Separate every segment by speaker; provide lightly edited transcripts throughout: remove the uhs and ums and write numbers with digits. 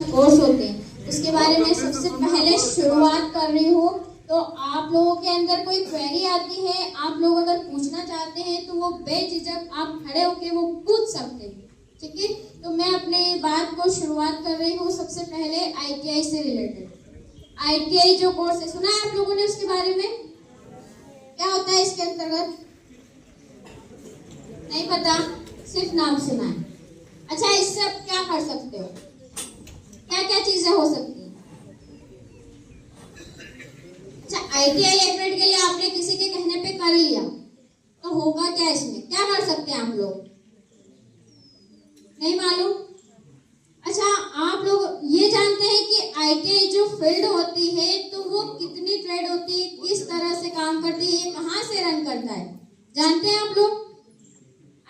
Speaker 1: Course होते हैं उसके बारे में सबसे पहले शुरुआत कर रही हूँ। तो आप लोगों के अंदर कोई क्वेरी आती है, आप लोग अगर पूछना चाहते हैं तो वो बेझिझक आप खड़े होके वो पूछ सकते हैं, ठीक है। तो मैं अपने बात को शुरुआत कर रही हूँ सबसे पहले आईटीआई से रिलेटेड। आईटीआई जो कोर्स है, सुना है आप लोगों ने उसके बारे में? क्या होता है इसके अंतर्गत? नहीं पता, सिर्फ नाम सुना है। अच्छा, इससे आप क्या कर सकते हो? क्या क्या चीजें हो सकती हैं? अच्छा, आईटीआई एडमिट के लिए आपने किसी के कहने पे कर लिया तो होगा क्या? इसमें क्या कर सकते हैं आप लोग? नहीं मालूम? अच्छा, आप लोग ये जानते हैं कि आईटीआई जो फील्ड होती है तो वो कितनी ट्रेड होती है, किस तरह से काम करती है, ये कहाँ से रन करता है, जानते हैं आप लोग?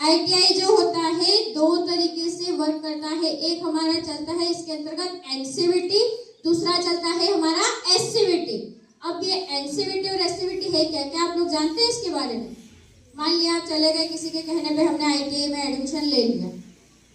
Speaker 1: आईटीआई जो होता है दो तरीके से वर्क करता है। एक हमारा चलता है इसके अंतर्गत एनसीवीटी, दूसरा चलता है हमारा एससीवीटी। अब ये एनसीवीटी और एससीवीटी है क्या, क्या आप लोग जानते हैं इसके बारे में? मान लिया आप चले गए किसी के कहने पे, हमने आईटीआई में एडमिशन ले लिया,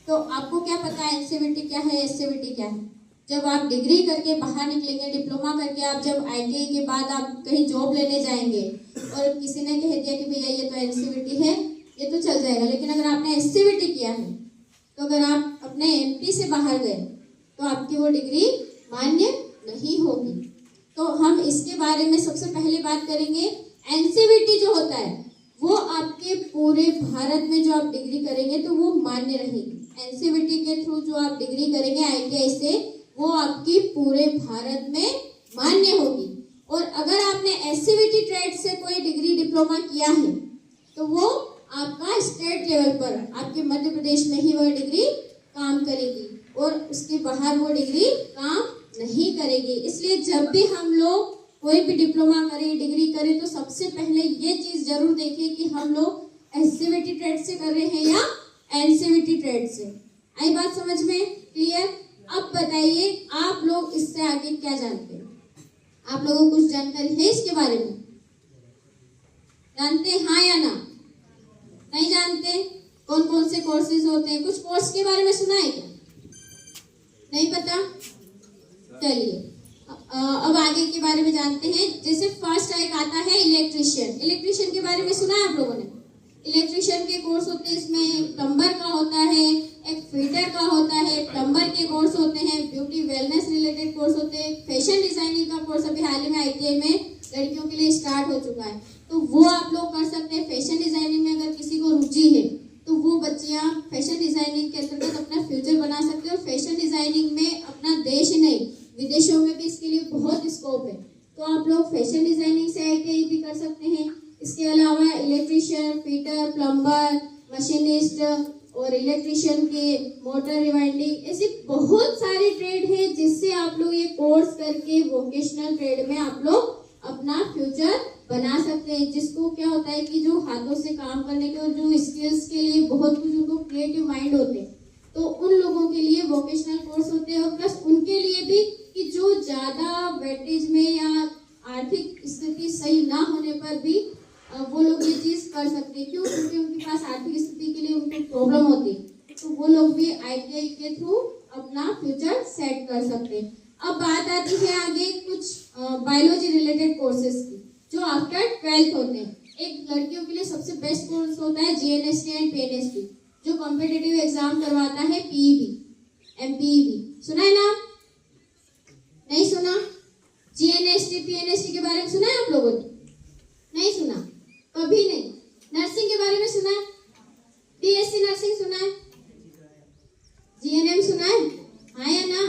Speaker 1: तो आपको क्या पता है एनसीवीटी क्या है, एससीवीटी क्या है? जब आप डिग्री करके बाहर निकलेंगे, डिप्लोमा करके, आप जब आईटीआई के बाद आप कहीं जॉब लेने जाएंगे और किसी ने कह दिया कि भैया ये तो एनसीवीटी है, ये तो चल जाएगा, लेकिन अगर आपने एससीवीटी किया है तो अगर आप अपने एमपी से बाहर गए तो आपकी वो डिग्री मान्य नहीं होगी। तो हम इसके बारे में सबसे पहले बात करेंगे। एनसीवीटी जो होता है वो आपके पूरे भारत में जो आप डिग्री करेंगे तो वो मान्य रहेगी। एनसीवीटी के थ्रू जो आप डिग्री करेंगे आईटीआई से, वो आपकी पूरे भारत में मान्य होगी। और अगर आपने एससीवीटी ट्रेड से कोई डिग्री डिप्लोमा किया है तो वो आपका स्टेट लेवल पर, आपके मध्य प्रदेश में ही वह डिग्री काम करेगी और उसके बाहर वो डिग्री काम नहीं करेगी। इसलिए जब भी हम लोग कोई भी डिप्लोमा करें, डिग्री करें, तो सबसे पहले ये चीज जरूर देखें कि हम लोग एससीवीटी ट्रेड से कर रहे हैं या एनसीवीटी ट्रेड से। आई बात समझ में? क्लियर? अब बताइए आप लोग इससे आगे क्या जानते हैं? आप लोगों को कुछ जानकारी है इसके बारे में? जानते हैं हाँ या ना? नहीं जानते? कौन कौन से कोर्सेज होते हैं? कुछ कोर्स के बारे में सुना है क्या? नहीं पता? चलिए अब आगे के बारे में जानते हैं। जैसे फर्स्ट एक आता है इलेक्ट्रिशियन। इलेक्ट्रिशियन के बारे में सुना है आप लोगों ने? इलेक्ट्रिशियन के कोर्स होते हैं, इसमें प्लम्बर का होता है, एक फिटर का होता है, प्लम्बर के कोर्स होते हैं, ब्यूटी वेलनेस रिलेटेड कोर्स होते हैं, फैशन डिजाइनिंग का कोर्स अभी हाल ही में आईटीआई में लड़कियों के लिए स्टार्ट हो चुका है, तो वो आप लोग कर सकते हैं। फैशन डिजाइनिंग में अगर किसी को रुचि है तो वो बच्चियां फैशन डिजाइनिंग के अंतर्गत अपना फ्यूचर बना सकते हैं। और फैशन डिजाइनिंग में अपना देश ही नहीं, विदेशों में भी इसके लिए बहुत स्कोप है, तो आप लोग फैशन डिजाइनिंग से आईटीआई भी कर सकते हैं। इसके अलावा इलेक्ट्रिशियन, फिटर, प्लम्बर, मशीनिस्ट और इलेक्ट्रिशियन के मोटर रिवाइंडिंग, ऐसी बहुत सारी ट्रेड है जिससे आप लोग ये कोर्स करके वोकेशनल ट्रेड में आप लोग अपना फ्यूचर बना सकते हैं। जिसको क्या होता है कि जो हाथों से काम करने के और जो स्किल्स के लिए बहुत कुछ उनको क्रिएटिव माइंड होते हैं, तो उन लोगों के लिए वोकेशनल कोर्स होते हैं। और प्लस उनके लिए भी कि जो ज्यादा वेटेज में या आर्थिक स्थिति सही ना होने पर भी वो लोग ये चीज कर सकते हैं। क्यों? क्योंकि उनके पास आर्थिक स्थिति के लिए उनको प्रॉब्लम होती है, तो वो लोग भी आईटीआई के थ्रू अपना फ्यूचर सेट कर सकते हैं। अब बात आती है आगे कुछ बायोलॉजी रिलेटेड कोर्सेज की जो आफ्टर 12th होते हैं। एक लड़कियों के लिए सबसे बेस्ट कोर्स होता है जीएनएसटी एंड पीएनएसटी, जो कॉम्पिटिटिव एग्जाम करवाता है पीईबी, एमपीईबी। सुना है ना? नहीं सुना? जीएनएसटी पीएनएसटी के बारे में सुना है आप लोगों ने? नहीं सुना? कभी नहीं? नर्सिंग के बारे में सुना है? बीएससी नर्सिंग सुना है? जीएनएम सुना है? हाँ या ना?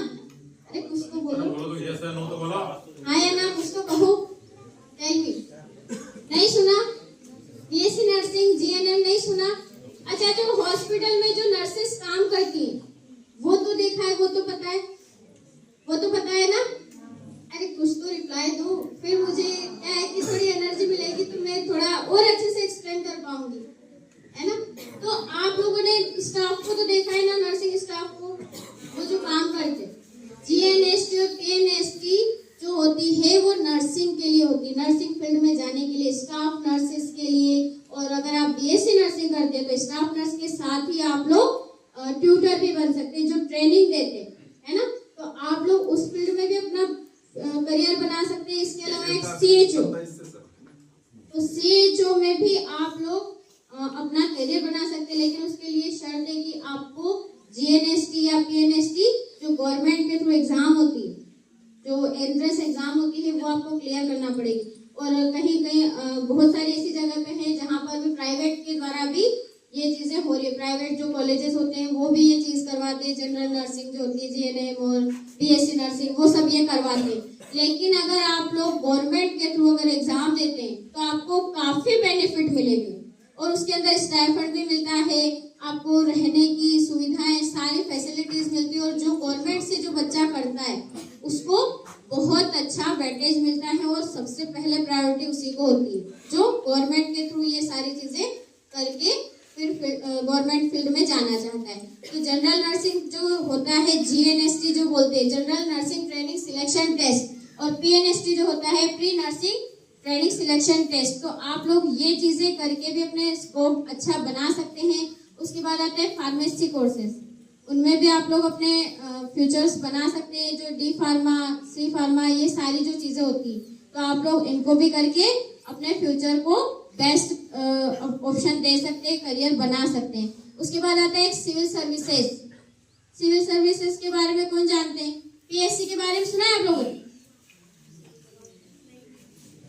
Speaker 1: अरे कुछ तो बोलो। हाँ या ना? कुछ तो कहो। Tell me. नहीं सुना? बीएससी नर्सिंग, जीएनएम नहीं सुना? अच्छा, जो हॉस्पिटल में जो नर्सेस काम करती हैं वो तो देखा है, वो तो पता है, वो तो पता है ना? अरे कुछ तो रिप्लाई दो, फिर मुझे क्या है कि थोड़ी एनर्जी मिलेगी तो मैं थोड़ा और अच्छे से एक्सप्लेन कर पाऊंगी, है ना? तो आप लोगों ने स्टाफ को तो देखा है ना, नर्सिंग स्टाफ को, वो जो काम करते। जीएनएसटी और पीएनएसटी जो होती है वो नर्सिंग के लिए होती है, नर्सिंग फील्ड में जाने के लिए, स्टाफ नर्सेस के लिए। और अगर आप बीएससी नर्सिंग करते हैं तो स्टाफ नर्स के साथ ही आप लोग ट्यूटर भी बन सकते हैं, जो ट्रेनिंग देते हैं, है ना? तो नेक्स्ट CHO। तो CHO में भी आप लोग अपना करियर बना सकते हैं, लेकिन उसके लिए शर्त है कि आपको GNST या PNST जो गवर्नमेंट के थ्रू एग्जाम होती है, जो एंट्रेंस एग्जाम होती है, वो आपको क्लियर करना पड़ेगी। और कहीं कहीं बहुत सारी ऐसी जगह पे है जहाँ पर भी प्राइवेट के द्वारा भी ये चीजें हो रही है। प्राइवेट जो कॉलेजेस होते हैं वो भी ये चीज करवाते हैं, जनरल नर्सिंग जो होती है GNM और BSc नर्सिंग, वो सब ये करवाते हैं। लेकिन अगर आप लोग गवर्नमेंट के थ्रू अगर एग्जाम देते हैं तो आपको काफी बेनिफिट मिलेंगे, और उसके अंदर स्टाइपेंड भी मिलता है, आपको रहने की सुविधाएं, सारी फैसिलिटीज मिलती है, और जो गवर्नमेंट से जो बच्चा पढ़ता है उसको बहुत अच्छा वेटेज मिलता है, और सबसे पहले प्रायोरिटी उसी को होती है जो गवर्नमेंट के थ्रू ये सारी चीजें करके फिर गवर्नमेंट फील्ड में जाना चाहता है। तो जनरल नर्सिंग जो होता है, GNST जो बोलते हैं, general nursing training selection test, और PNST जो होता है, pre nursing training selection test. तो आप लोग ये चीजें करके भी अपने स्कोप अच्छा बना सकते हैं। उसके बाद आते हैं फार्मेसी कोर्सेज, उनमें भी आप लोग अपने फ्यूचर्स बना सकते हैं। जो D फार्मा, C फार्मा, ये सारी जो चीजें होती है, तो आप लोग इनको भी करके अपने फ्यूचर को बेस्ट ऑप्शन दे सकते हैं, करियर बना सकते हैं। उसके बाद आता है सिविल सर्विसेज। सिविल सर्विसेज के बारे में कौन जानते हैं? PSC के बारे में सुना है आप लोगों ने?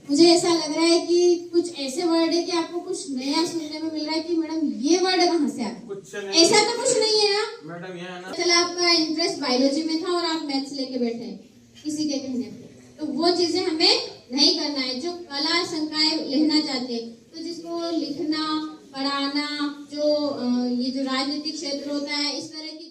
Speaker 1: मुझे ऐसा लग रहा है कि कुछ ऐसे वर्ड है कि आपको कुछ नया सुनने में मिल रहा है कि मैडम ये वर्ड कहाँ से आया। ऐसा तो कुछ नहीं है ना मैडम? ये है ना, चला आपका इंटरेस्ट बायोलॉजी में था और आप मैथ्स लेके बैठे हैं किसी के कहने पे, तो वो चीजें हमें नहीं करना है। जो कला संकाय लेना चाहते हैं, तो जिसको लिखना, पढ़ाना, जो ये जो राजनीतिक क्षेत्र होता है, इस तरह की